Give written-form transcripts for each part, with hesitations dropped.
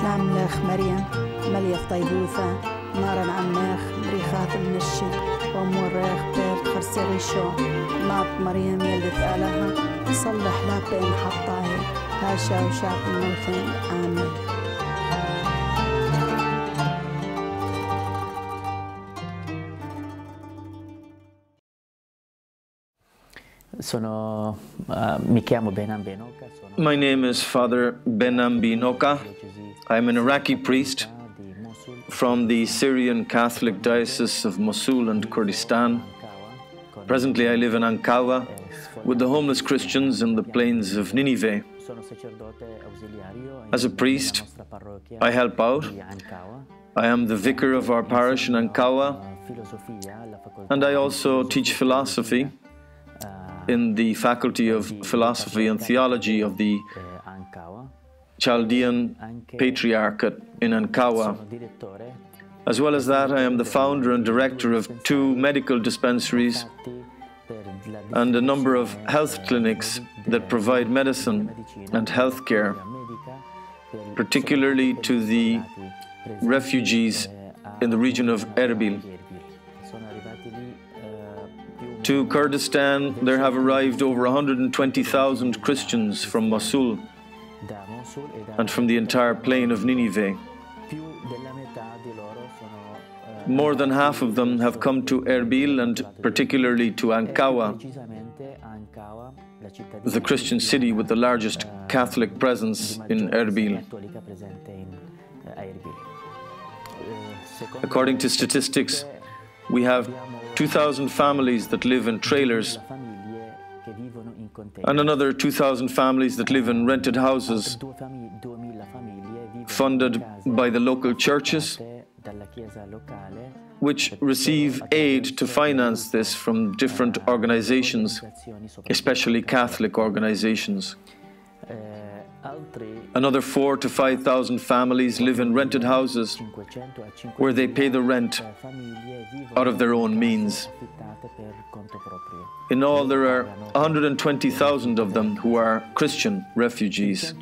Islamlech Maryam, Melief Taibufa, Naran Ammech, Brichat al-Nishi, ومورخ بيرت خرسيغي شو ناط مريم يلدت آلها صلح لا بين حطاهي هاشا وشاف الموثن آمين. Mi chiamo Behnam Benoka. My name is Father Behnam Benoka. I'm an Iraqi priest from the Syrian Catholic Diocese of Mosul and Kurdistan. Presently I live in Ankawa with the homeless Christians in the plains of Nineveh. As a priest, I help out. I am the vicar of our parish in Ankawa, and I also teach philosophy in the Faculty of Philosophy and Theology of the Chaldean Patriarchate in Ankawa. As well as that, I am the founder and director of 2 medical dispensaries and a number of health clinics that provide medicine and health care, particularly to the refugees in the region of Erbil. To Kurdistan, there have arrived over 120,000 Christians from Mosul and from the entire plain of Nineveh. More than half of them have come to Erbil and particularly to Ankawa, the Christian city with the largest Catholic presence in Erbil. According to statistics, we have 2,000 families that live in trailers and another 2,000 families that live in rented houses funded by the local churches, which receive aid to finance this from different organizations, especially Catholic organizations. Another 4,000 to 5,000 families live in rented houses where they pay the rent out of their own means. In all, there are 120,000 of them who are Christian refugees.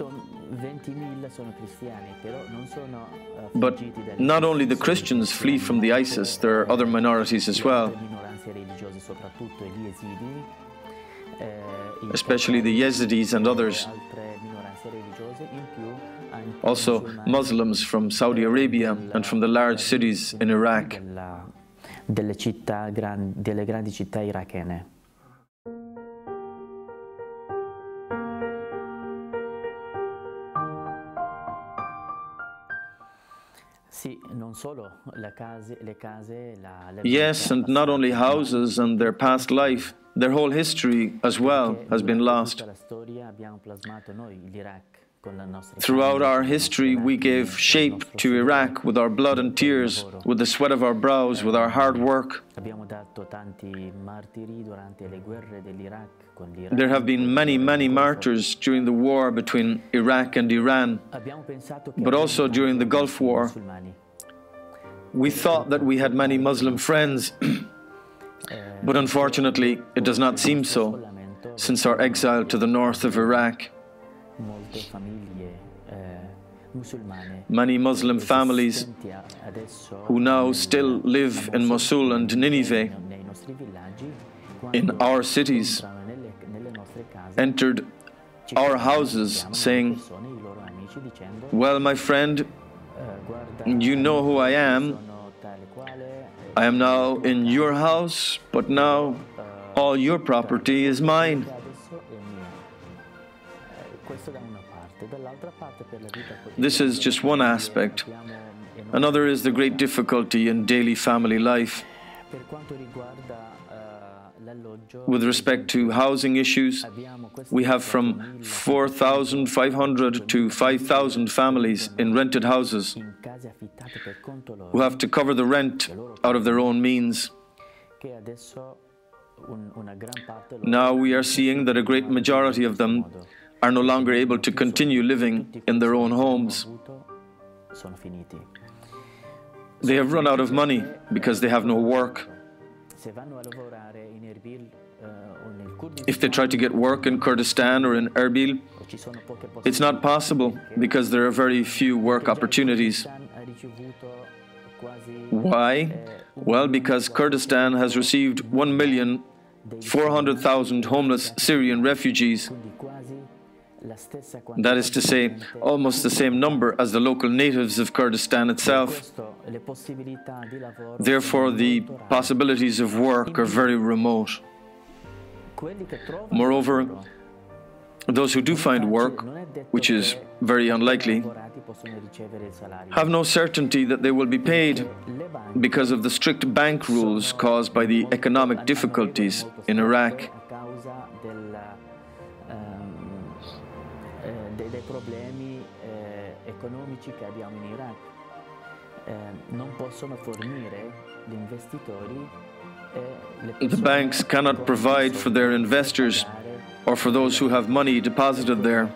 But not only the Christians flee from the ISIS, there are other minorities as well, especially the Yazidis and others. Also Muslims from Saudi Arabia and from the large cities in Iraq. Delle grandi città irachene. Yes, and not only houses and their past life, their whole history as well has been lost. Throughout our history, we gave shape to Iraq with our blood and tears, with the sweat of our brows, with our hard work. There have been many, many martyrs during the war between Iraq and Iran, but also during the Gulf War. We thought that we had many Muslim friends, but unfortunately it does not seem so, since our exile to the north of Iraq. Many Muslim families who now still live in Mosul and Nineveh, in our cities, entered our houses saying, "Well, my friend, you know who I am. I am now in your house, but now all your property is mine." This is just one aspect. Another is the great difficulty in daily family life. With respect to housing issues, we have from 4,500 to 5,000 families in rented houses who have to cover the rent out of their own means. Now we are seeing that a great majority of them are no longer able to continue living in their own homes. They have run out of money because they have no work. If they try to get work in Kurdistan or in Erbil, It's not possible because there are very few work opportunities. Why? Well, because Kurdistan has received 1,400,000 homeless Syrian refugees. That is to say, almost the same number as the local natives of Kurdistan itself. Therefore, the possibilities of work are very remote. Moreover, those who do find work, which is very unlikely, have no certainty that they will be paid because of the strict bank rules caused by the economic difficulties in Iraq. The banks cannot provide for their investors or for those who have money deposited there.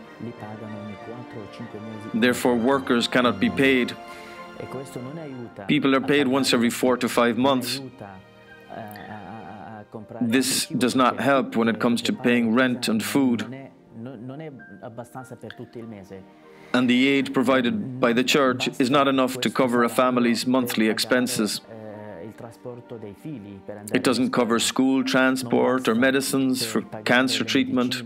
Therefore, workers cannot be paid. People are paid once every 4 to 5 months. This does not help when it comes to paying rent and food. And the aid provided by the church is not enough to cover a family's monthly expenses. It doesn't cover school transport or medicines for cancer treatment.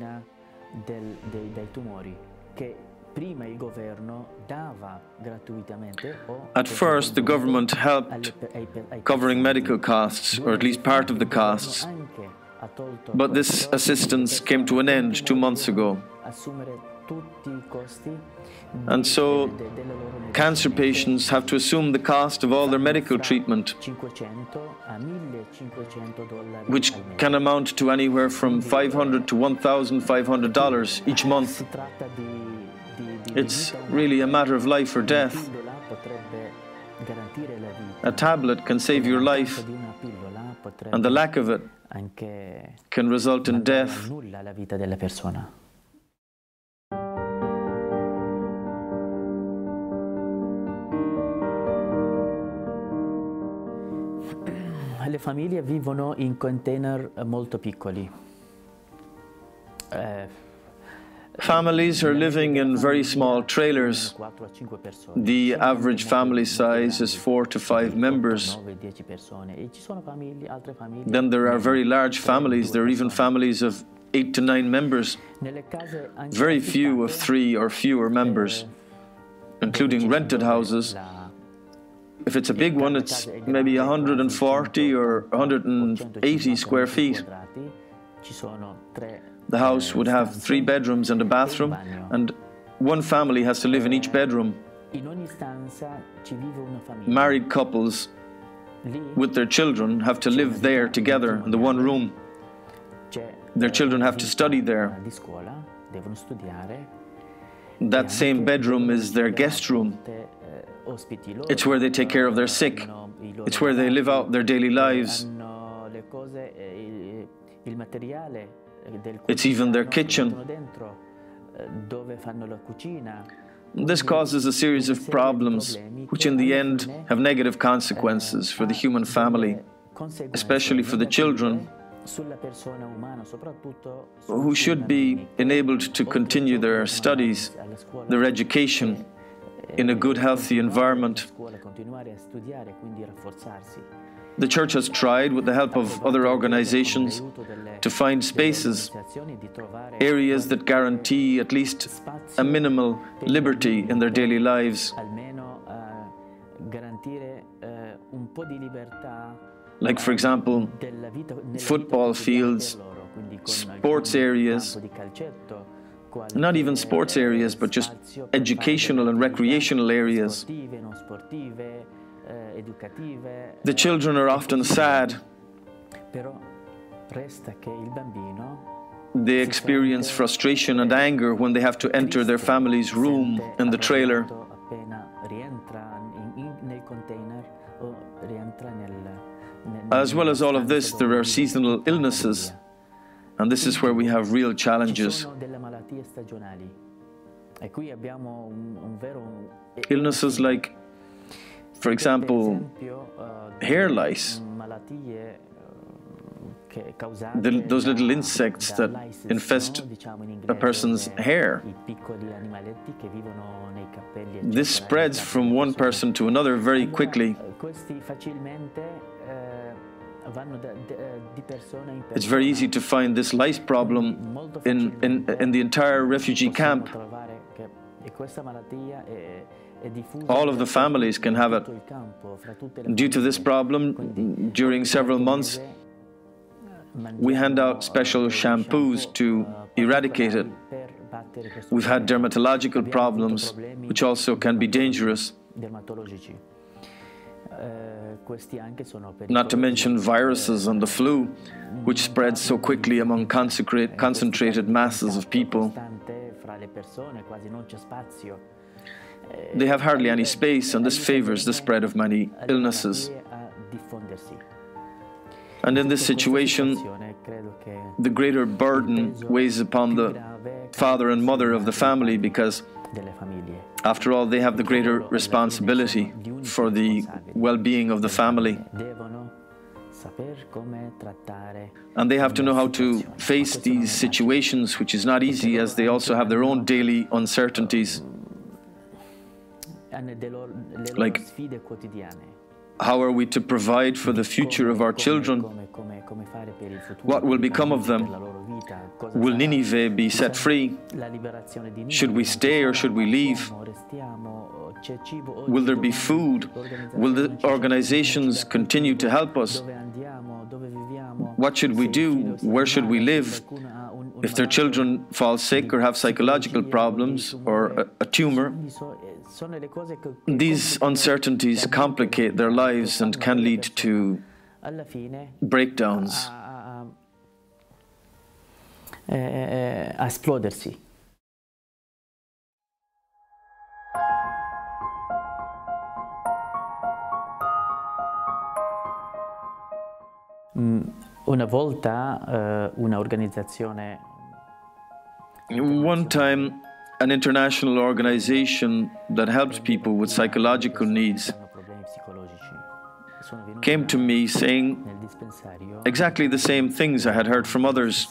At first, the government helped covering medical costs, or at least part of the costs. But this assistance came to an end 2 months ago. And so, cancer patients have to assume the cost of all their medical treatment, which can amount to anywhere from $500 to $1,500 each month. It's really a matter of life or death. A tablet can save your life, and the lack of it can result in death. Le famiglie vivono in container molto piccoli. Families are living in very small trailers. The average family size is 4 to 5 members. Then there are very large families. There are even families of 8 to 9 members. Very few of 3 or fewer members, including rented houses. If it's a big one, it's maybe 140 or 180 square feet. The house would have 3 bedrooms and a bathroom, and one family has to live in each bedroom. Married couples with their children have to live there together in the one room. Their children have to study there. That same bedroom is their guest room. It's where they take care of their sick. It's where they live out their daily lives. It's even their kitchen. This causes a series of problems, which in the end have negative consequences for the human family, especially for the children, who should be enabled to continue their studies, their education, in a good, healthy environment. The church has tried, with the help of other organizations, to find spaces, areas that guarantee at least a minimal liberty in their daily lives. Like, for example, football fields, sports areas, not even sports areas, but just educational and recreational areas. The children are often sad. They experience frustration and anger when they have to enter their family's room in the trailer. As well as all of this, there are seasonal illnesses, and this is where we have real challenges. Illnesses like, for example, hair lice, those little insects that infest a person's hair. This spreads from one person to another very quickly. It's very easy to find this lice problem in the entire refugee camp. All of the families can have it. Due to this problem, during several months, we hand out special shampoos to eradicate it. We've had dermatological problems, which also can be dangerous. Not to mention viruses and the flu, which spreads so quickly among concentrated masses of people. They have hardly any space, and this favors the spread of many illnesses. And in this situation, the greater burden weighs upon the father and mother of the family, because, after all, they have the greater responsibility for the well-being of the family. And they have to know how to face these situations, which is not easy, as they also have their own daily uncertainties. Like, how are we to provide for the future of our children? What will become of them? Will Nineveh be set free? Should we stay or should we leave? Will there be food? Will the organizations continue to help us? What should we do? Where should we live? If their children fall sick or have psychological problems or a tumor, these uncertainties complicate their lives and can lead to breakdowns. A esplodersi. Una volta un'organizzazione. One time, an international organization that helps people with psychological needs came to me saying exactly the same things I had heard from others.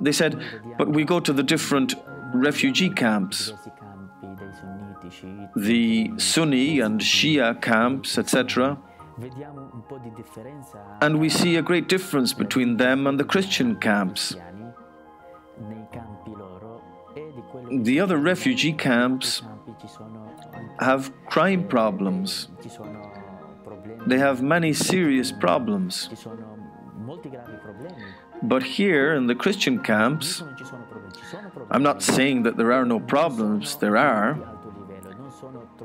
They said, but we go to the different refugee camps, the Sunni and Shia camps, etc., and we see a great difference between them and the Christian camps. The other refugee camps have crime problems. They have many serious problems. But here in the Christian camps, I'm not saying that there are no problems, there are,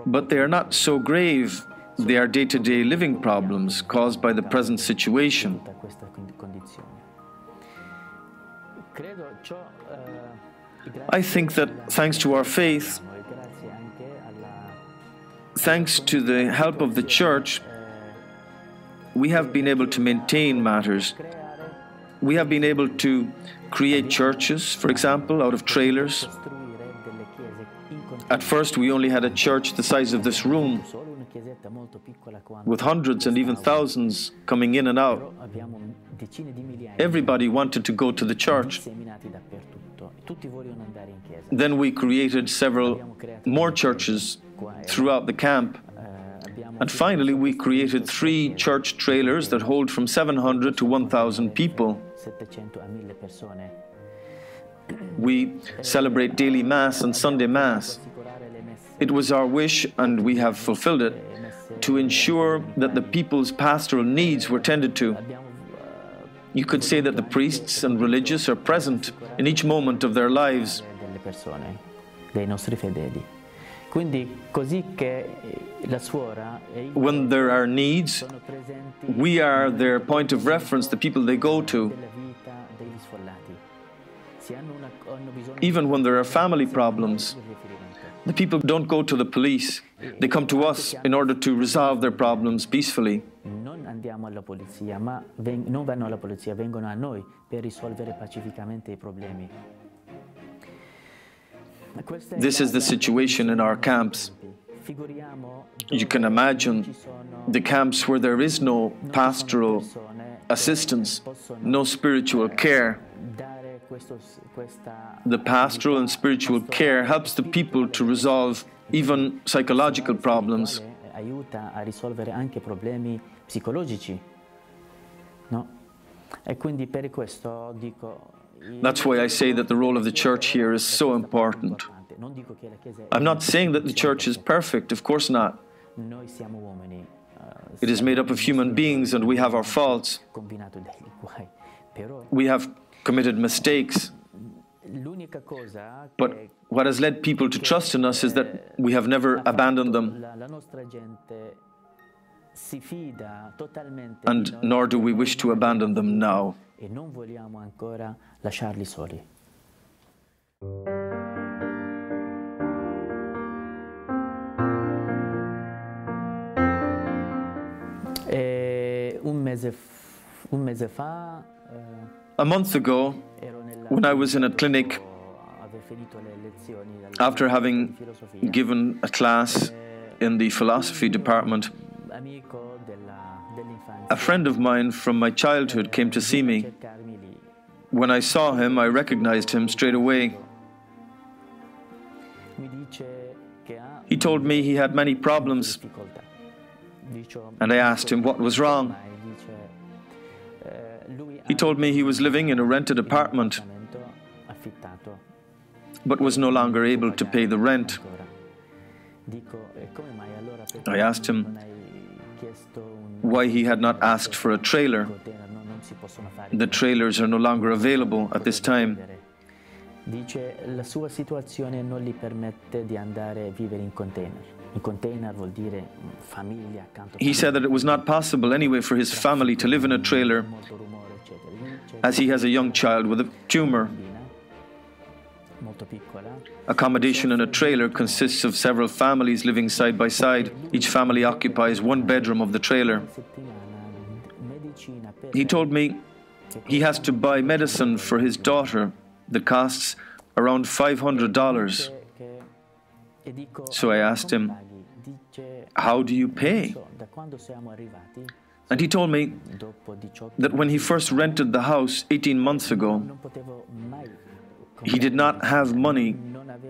but they are not so grave. They are day-to-day living problems caused by the present situation. I think that thanks to our faith, thanks to the help of the Church, we have been able to maintain matters. We have been able to create churches, for example, out of trailers. At first, we only had a church the size of this room, with hundreds and even thousands coming in and out. Everybody wanted to go to the church. Then we created several more churches throughout the camp. And finally, we created 3 church trailers that hold from 700 to 1,000 people. We celebrate daily Mass and Sunday Mass. It was our wish, and we have fulfilled it, to ensure that the people's pastoral needs were tended to. You could say that the priests and religious are present in each moment of their lives. When there are needs, we are their point of reference, the people they go to. Even when there are family problems, the people don't go to the police. They come to us in order to resolve their problems peacefully. Non andiamo alla polizia, ma non vanno alla polizia, vengono a noi per risolvere pacificamente I problemi. This is the situation in our camps. You can imagine the camps where there is no pastoral assistance, no spiritual care. The pastoral and spiritual care helps the people to resolve even psychological problems. Aiuta a risolvere anche problemi psicologici, no? E quindi per questo dico. That's why I say that the role of the church here is so important. I'm not saying that the church is perfect, of course not. It is made up of human beings and we have our faults. We have committed mistakes. But what has led people to trust in us is that we have never abandoned them. And nor do we wish to abandon them now. E non vogliamo ancora lasciarli soli. Un mese fa, a month ago, when I was in a clinic, after having given a class in the philosophy department, a friend of mine from my childhood came to see me. When I saw him, I recognized him straight away. He told me he had many problems, and I asked him what was wrong. He told me he was living in a rented apartment, but was no longer able to pay the rent. I asked him why he had not asked for a trailer. The trailers are no longer available at this time. Dice la sua situazione non gli permette di andare a vivere in container. In container vuol dire famiglia accanto. He said that it was not possible anyway for his family to live in a trailer, as he has a young child with a tumor. Accommodation in a trailer consists of several families living side by side. Each family occupies one bedroom of the trailer. He told me he has to buy medicine for his daughter that costs around $500. So I asked him, how do you pay? And he told me that when he first rented the house 18 months ago, he did not have money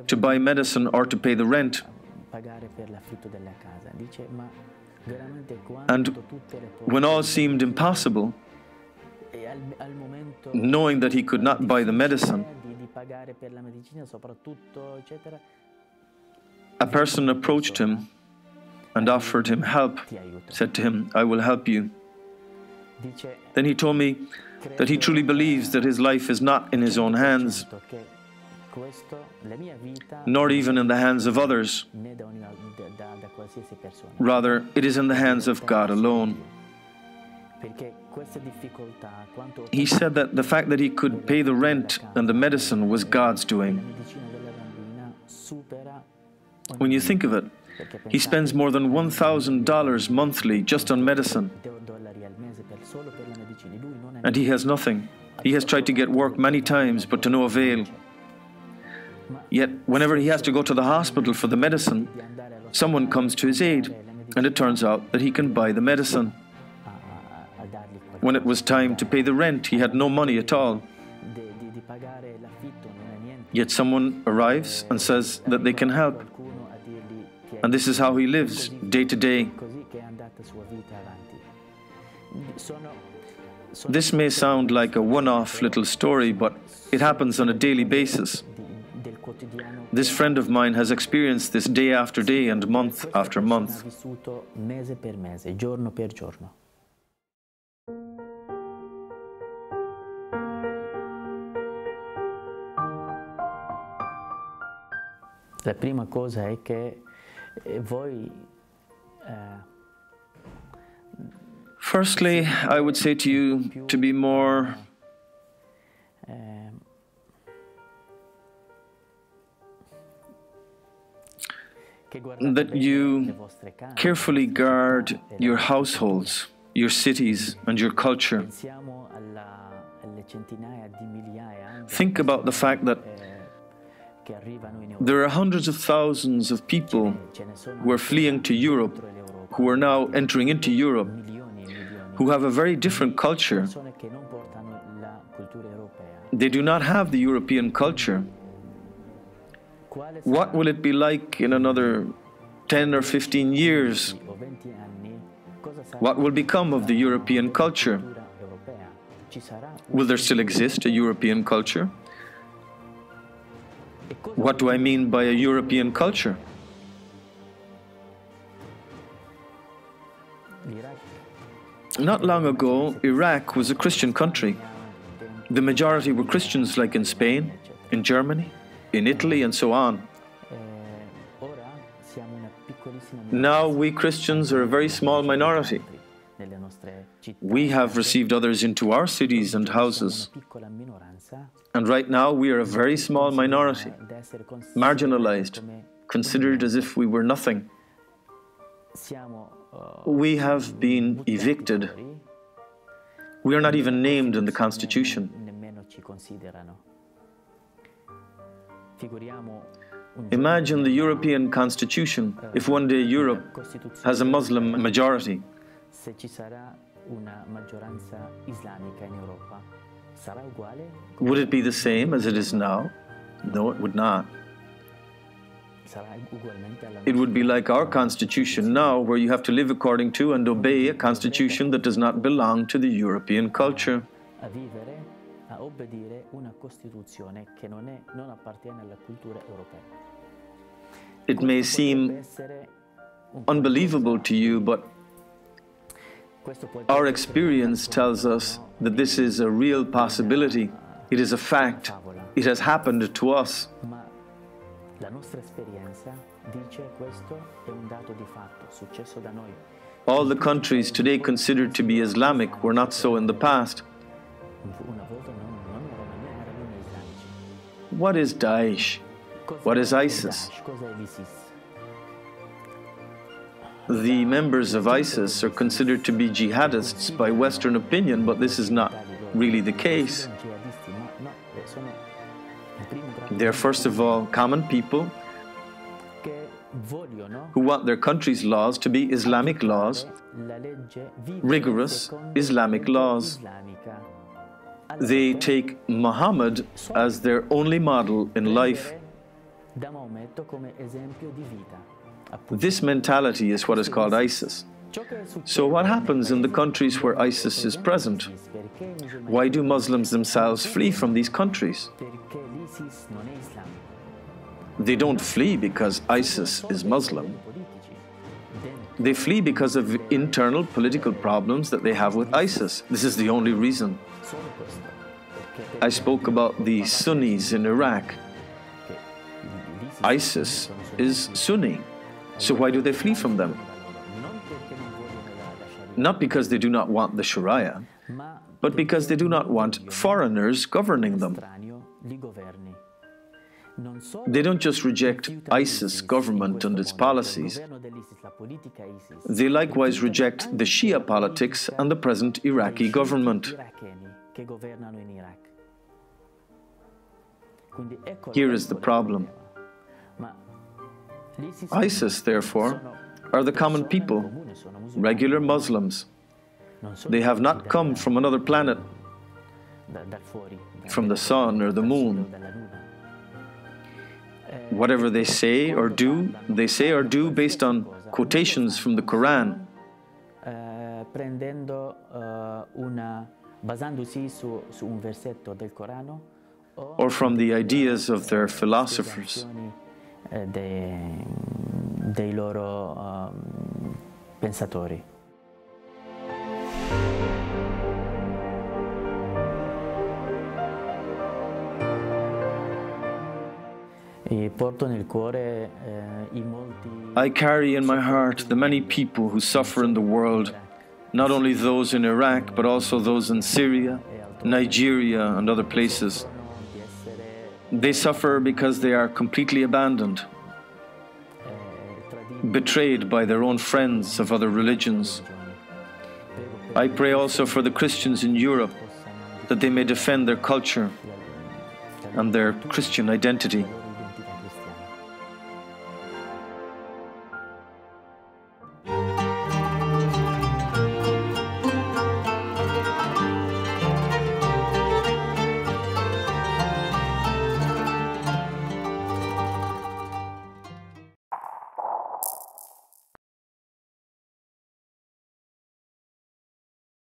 to buy medicine or to pay the rent. And when all seemed impossible, knowing that he could not buy the medicine, a person approached him and offered him help, said to him, I will help you. Then he told me that he truly believes that his life is not in his own hands, nor even in the hands of others. Rather, it is in the hands of God alone. He said that the fact that he could pay the rent and the medicine was God's doing. When you think of it, he spends more than $1,000 monthly just on medicine. And he has nothing. He has tried to get work many times, but to no avail. Yet, whenever he has to go to the hospital for the medicine, someone comes to his aid, and it turns out that he can buy the medicine. When it was time to pay the rent, he had no money at all. Yet someone arrives and says that they can help. And this is how he lives, day to day. This may sound like a one-off little story, but it happens on a daily basis. This friend of mine has experienced this day after day and month after month. La prima cosa è che voi Firstly, I would say to you to be more that you carefully guard your households, your cities, and your culture. Think about the fact that there are hundreds of thousands of people who are fleeing to Europe, who are now entering into Europe, who have a very different culture. They do not have the European culture. What will it be like in another 10 or 15 years? What will become of the European culture? Will there still exist a European culture? What do I mean by a European culture? Not long ago, Iraq was a Christian country. The majority were Christians, like in Spain, in Germany, in Italy, and so on. Now we Christians are a very small minority. We have received others into our cities and houses. And right now we are a very small minority, marginalized, considered as if we were nothing. We have been evicted. We are not even named in the Constitution. Imagine the European Constitution if one day Europe has a Muslim majority. Would it be the same as it is now? No, it would not. It would be like our Constitution now, where you have to live according to and obey a Constitution that does not belong to the European culture. It may seem unbelievable to you, but our experience tells us that this is a real possibility. It is a fact. It has happened to us. All the countries today considered to be Islamic were not so in the past. What is Daesh? What is ISIS? The members of ISIS are considered to be jihadists by Western opinion, but this is not really the case. They're first of all common people who want their country's laws to be Islamic laws, rigorous Islamic laws. They take Muhammad as their only model in life. This mentality is what is called ISIS. So what happens in the countries where ISIS is present? Why do Muslims themselves flee from these countries? They don't flee because ISIS is Muslim. They flee because of internal political problems that they have with ISIS. This is the only reason. I spoke about the Sunnis in Iraq. ISIS is Sunni. So why do they flee from them? Not because they do not want the Sharia, but because they do not want foreigners governing them. They don't just reject ISIS government and its policies. They likewise reject the Shia politics and the present Iraqi government. Here is the problem. ISIS, therefore, are the common people, regular Muslims. They have not come from another planet, from the sun or the moon. Whatever they say or do based on quotations from the Quran. Or from the ideas of their philosophers. Dei loro pensatori. I carry in my heart the many people who suffer in the world, not only those in Iraq, but also those in Syria, Nigeria, and other places. They suffer because they are completely abandoned, betrayed by their own friends of other religions. I pray also for the Christians in Europe, that they may defend their culture and their Christian identity.